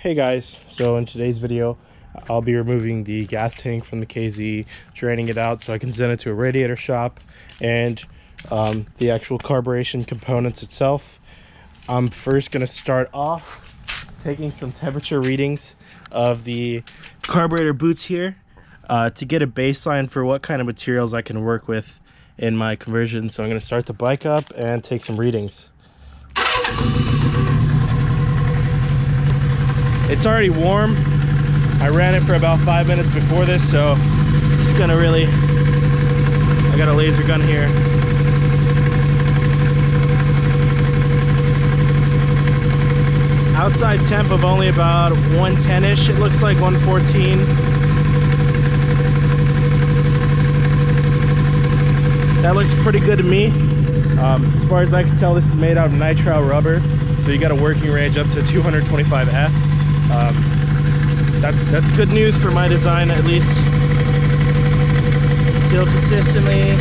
Hey guys, so in today's video I'll be removing the gas tank from the KZ, draining it out so I can send it to a radiator shop, and the actual carburation components itself. I'm first going to start off taking some temperature readings of the carburetor boots here to get a baseline for what kind of materials I can work with in my conversion. So I'm going to start the bike up and take some readings. It's already warm. I ran it for about 5 minutes before this, so it's gonna really, I got a laser gun here. Outside temp of only about 110-ish, it looks like 114. That looks pretty good to me. As far as I can tell, this is made out of nitrile rubber, so you got a working range up to 225 F. That's good news for my design, at least. Still consistently.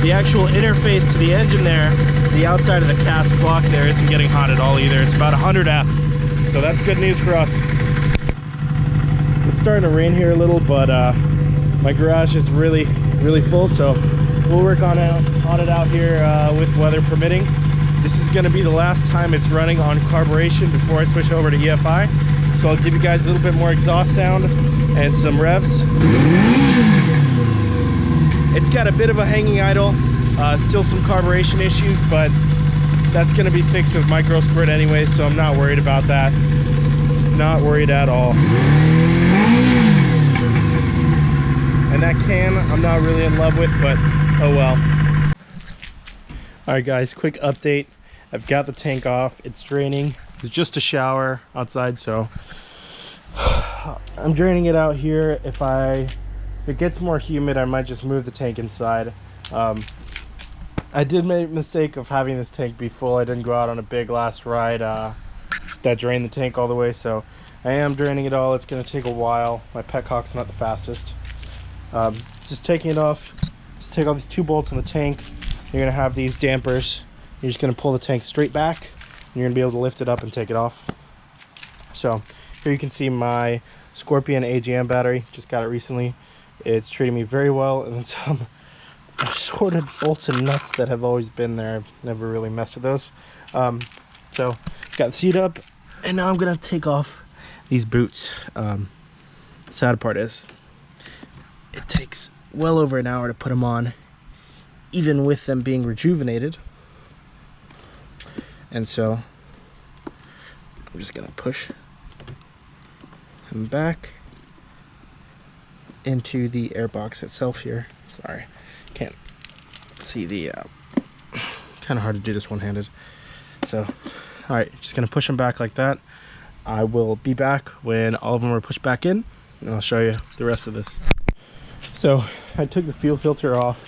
The actual interface to the engine there, the outside of the cast block there, isn't getting hot at all either. It's about 100 F, so that's good news for us. It's starting to rain here a little, but my garage is really full, so we'll work on it out here with weather permitting. This is going to be the last time it's running on carburation before I switch over to EFI, so I'll give you guys a little bit more exhaust sound and some revs. It's got a bit of a hanging idle, still some carburation issues, but that's going to be fixed with micro squirt anyway, so I'm not worried about that. Not worried at all. And that can, I'm not really in love with, but oh well. Alright guys, quick update. I've got the tank off. It's draining. It's just a shower outside, so I'm draining it out here. If it gets more humid, I might just move the tank inside. I did make a mistake of having this tank be full. I didn't go out on a big last ride that drained the tank all the way, so I am draining it all. It's going to take a while. My petcock's not the fastest. Just taking it off, just take off these 2 bolts on the tank. You're going to have these dampers. You're just going to pull the tank straight back, and you're going to be able to lift it up and take it off. So here you can see my Scorpion AGM battery. Just got it recently. It's treating me very well, and then some assorted bolts and nuts that have always been there. I've never really messed with those. So got the seat up, and now I'm going to take off these boots. The sad part is it takes well over an hour to put them on, even with them being rejuvenated. And so I'm just gonna push them back into the airbox itself here. Sorry, can't see the kind of hard to do this one-handed. So all right, just gonna push them back like that. I will be back when all of them are pushed back in, and I'll show you the rest of this. So I took the fuel filter off,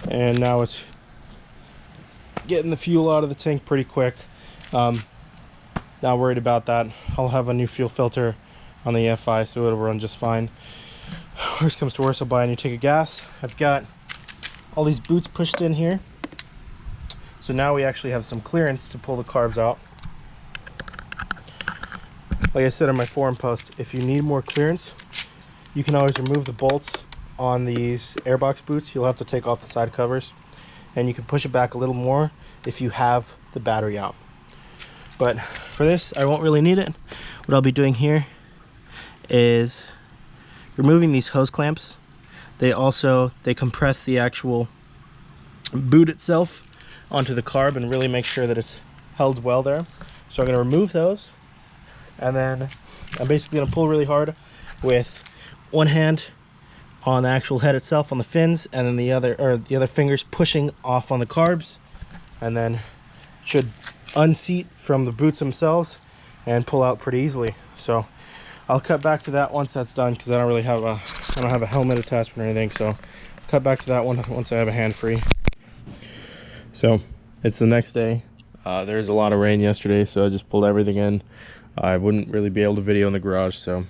and now it's getting the fuel out of the tank pretty quick. Not worried about that. I'll have a new fuel filter on the EFI, so it'll run just fine. Worst comes to worst, I'll buy a new tank of gas. I've got all these boots pushed in here, so now we actually have some clearance to pull the carbs out. Like I said in my forum post, if you need more clearance, you can always remove the bolts on these airbox boots. You'll have to take off the side covers, and you can push it back a little more if you have the battery out. But for this, I won't really need it. What I'll be doing here is removing these hose clamps. They compress the actual boot itself onto the carb and really make sure that it's held well there. So I'm going to remove those, and then I'm basically going to pull really hard with one hand on the actual head itself on the fins, and then the other fingers pushing off on the carbs, and then it should unseat from the boots themselves and pull out pretty easily. So I'll cut back to that once that's done, because I don't have a helmet attachment or anything, so I'll cut back to that one once I have a hand free. So it's the next day. There's a lot of rain yesterday, so I just pulled everything in. I wouldn't really be able to video in the garage, so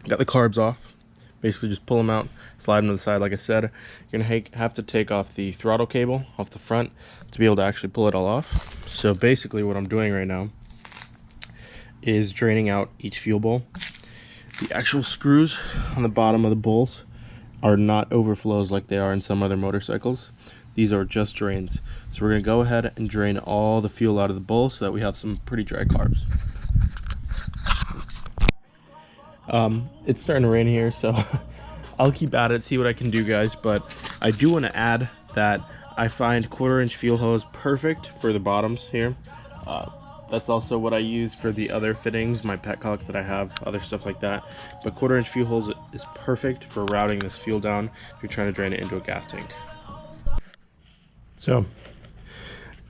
got the carbs off, Basically just pull them out, slide them to the side. Like I said, you're gonna have to take off the throttle cable off the front to be able to actually pull it all off. So basically what I'm doing right now is draining out each fuel bowl. The actual screws on the bottom of the bowls are not overflows like they are in some other motorcycles. These are just drains. So we're gonna go ahead and drain all the fuel out of the bowl so that we have some pretty dry carbs. It's starting to rain here, so I'll keep at it, see what I can do, guys. But I do want to add that I find 1/4-inch fuel hose perfect for the bottoms here. That's also what I use for the other fittings, my petcock that I have, other stuff like that. But 1/4-inch fuel hose is perfect for routing this fuel down if you're trying to drain it into a gas tank. So,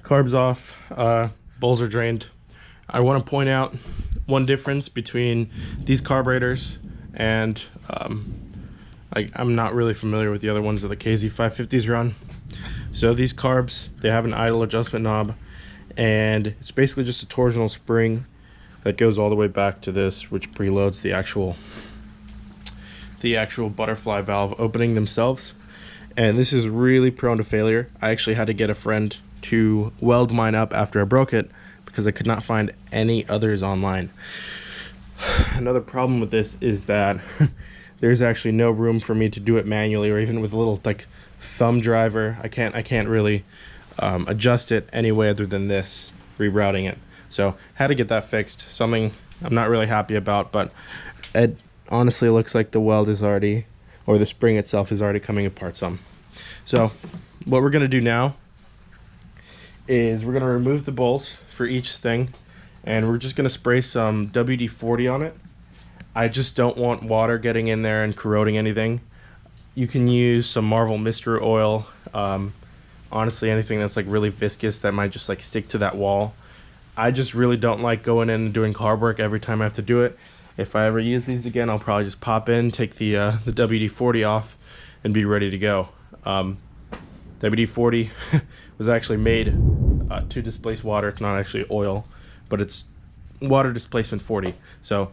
carbs off, bowls are drained. I want to point out one difference between these carburetors and I'm not really familiar with the other ones that the KZ550s run. So these carbs, they have an idle adjustment knob, and it's basically just a torsional spring that goes all the way back to this, which preloads the actual butterfly valve opening themselves. And this is really prone to failure. I actually had to get a friend to weld mine up after I broke it because I could not find any others online. Another problem with this is that there's actually no room for me to do it manually, or even with a little like thumb driver. I can't really adjust it any way other than this, rerouting it. So had to get that fixed. Something I'm not really happy about, but it honestly looks like the weld is already, or the spring itself is already coming apart some. So what we're gonna do now is we're gonna remove the bowls for each thing, and we're just gonna spray some WD-40 on it. I just don't want water getting in there and corroding anything. You can use some Marvel Mystery Oil. Honestly, anything that's like really viscous that might just like stick to that wall. I just really don't like going in and doing carb work every time I have to do it. If I ever use these again, I'll probably just pop in, take the WD-40 off, and be ready to go. WD-40 was actually made to displace water. It's not actually oil, but it's water displacement 40. So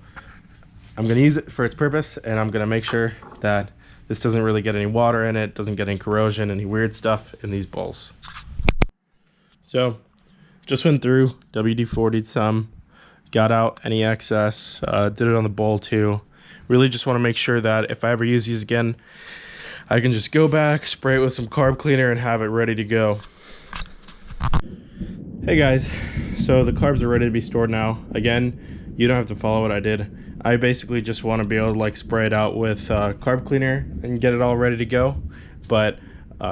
I'm going to use it for its purpose, and I'm going to make sure that this doesn't really get any water in it, doesn't get any corrosion, any weird stuff in these bowls. So just went through, WD-40'd some, got out any excess, did it on the bowl too. Really just want to make sure that if I ever use these again, I can just go back, spray it with some carb cleaner, and have it ready to go. Hey guys, so the carbs are ready to be stored now. Again, you don't have to follow what I did. I basically just want to be able to like spray it out with carb cleaner and get it all ready to go. But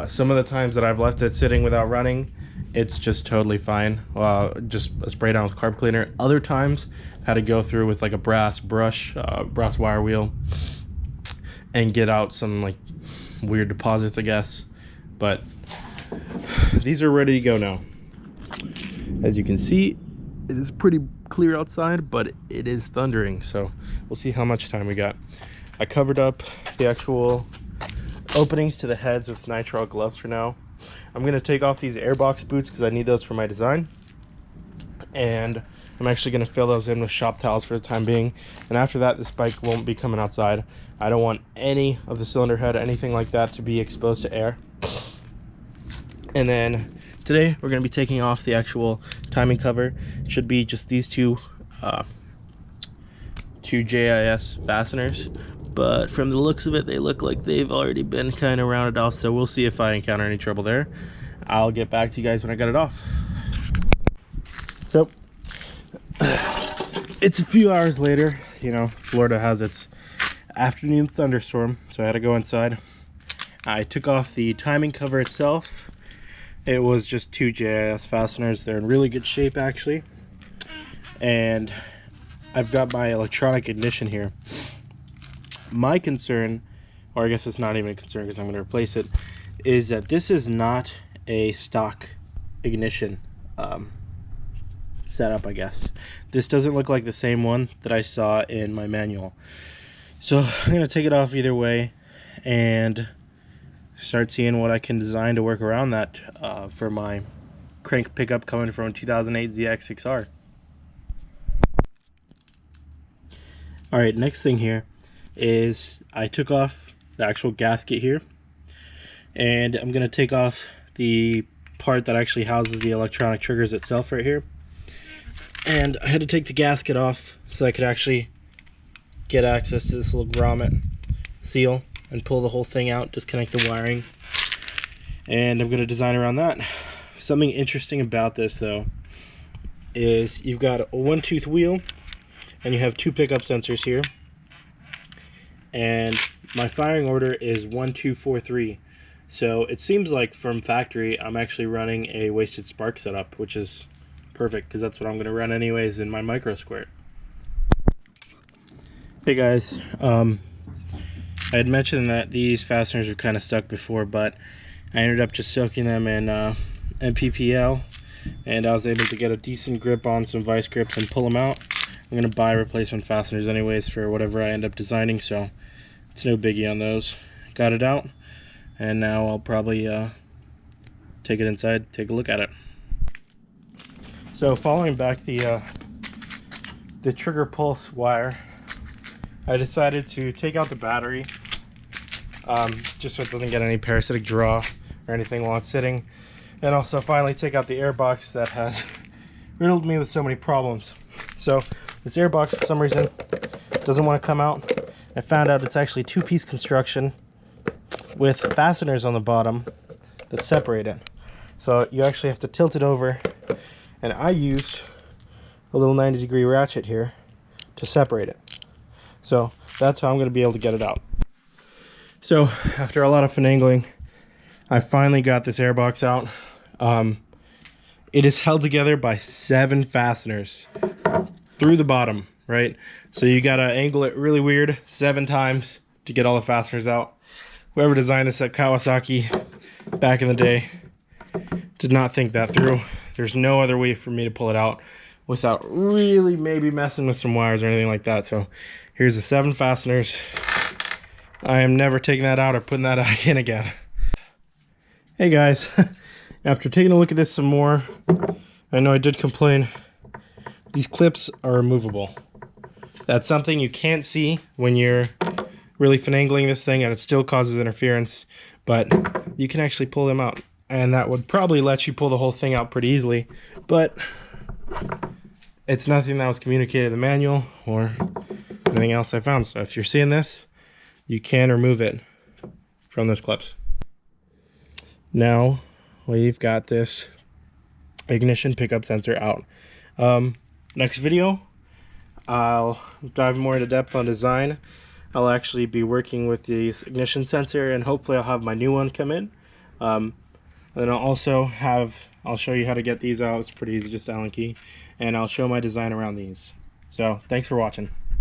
some of the times that I've left it sitting without running, it's just totally fine. Just spray down with carb cleaner. Other times, I had to go through with like a brass brush, brass wire wheel, and get out some like weird deposits, I guess. But these are ready to go now. As you can see, it is pretty clear outside, but it is thundering, so we'll see how much time we got. I covered up the actual openings to the heads with nitrile gloves for now. I'm going to take off these airbox boots because I need those for my design, and I'm actually going to fill those in with shop towels for the time being. And after that, this bike won't be coming outside. I don't want any of the cylinder head, anything like that, to be exposed to air. And then today we're going to be taking off the actual timing cover. It should be just these two JIS fasteners, but from the looks of it, they look like they've already been kind of rounded off, so we'll see if I encounter any trouble there. I'll get back to you guys when I got it off. So it's a few hours later. You know, Florida has its afternoon thunderstorm, so I had to go inside. I took off the timing cover itself. It was just two JIS fasteners. They're in really good shape, actually. And I've got my electronic ignition here. My concern, or I guess it's not even a concern because I'm going to replace it, is that this is not a stock ignition setup, I guess. This doesn't look like the same one that I saw in my manual. So I'm going to take it off either way and start seeing what I can design to work around that for my crank pickup coming from a 2008 ZX6R. Alright, next thing here. is I took off the actual gasket here, and I'm going to take off the part that actually houses the electronic triggers itself right here. And I had to take the gasket off so I could actually get access to this little grommet seal and pull the whole thing out, disconnect the wiring, and I'm going to design around that. Something interesting about this though is you've got a 1-tooth wheel and you have 2 pickup sensors here, and my firing order is 1 2 4 3. So it seems like from factory I'm actually running a wasted spark setup, which is perfect because that's what I'm going to run anyways in my micro squirt. Hey guys, I had mentioned that these fasteners were kind of stuck before, but I ended up just soaking them in MPPL, and I was able to get a decent grip on some vice grips and pull them out. I'm going to buy replacement fasteners anyways for whatever I end up designing, so it's no biggie on those. Got it out, and now I'll probably take it inside, take a look at it. So following back the trigger pulse wire, I decided to take out the battery, just so it doesn't get any parasitic draw or anything while it's sitting, and also finally take out the air box that has riddled me with so many problems. So this air box for some reason doesn't want to come out. I found out it's actually 2-piece construction with fasteners on the bottom that separate it. So you actually have to tilt it over, and I used a little 90-degree ratchet here to separate it. So that's how I'm going to be able to get it out. So after a lot of finagling, I finally got this airbox out. It is held together by 7 fasteners through the bottom, right? So you got to angle it really weird 7 times to get all the fasteners out. Whoever designed this at Kawasaki back in the day did not think that through. There's no other way for me to pull it out without really maybe messing with some wires or anything like that. So here's the 7 fasteners. I am never taking that out or putting that back in again. Hey guys, after taking a look at this some more, I know I did complain, these clips are removable. That's something you can't see when you're really finagling this thing, and it still causes interference, but you can actually pull them out, and that would probably let you pull the whole thing out pretty easily, but it's nothing that was communicated in the manual or anything else I found. So if you're seeing this, you can remove it from those clips. Now we've got this ignition pickup sensor out. Next video, I'll dive more into depth on design. I'll actually be working with this ignition sensor, and hopefully I'll have my new one come in. And then I'll show you how to get these out. It's pretty easy, just Allen key, and I'll show my design around these. So thanks for watching.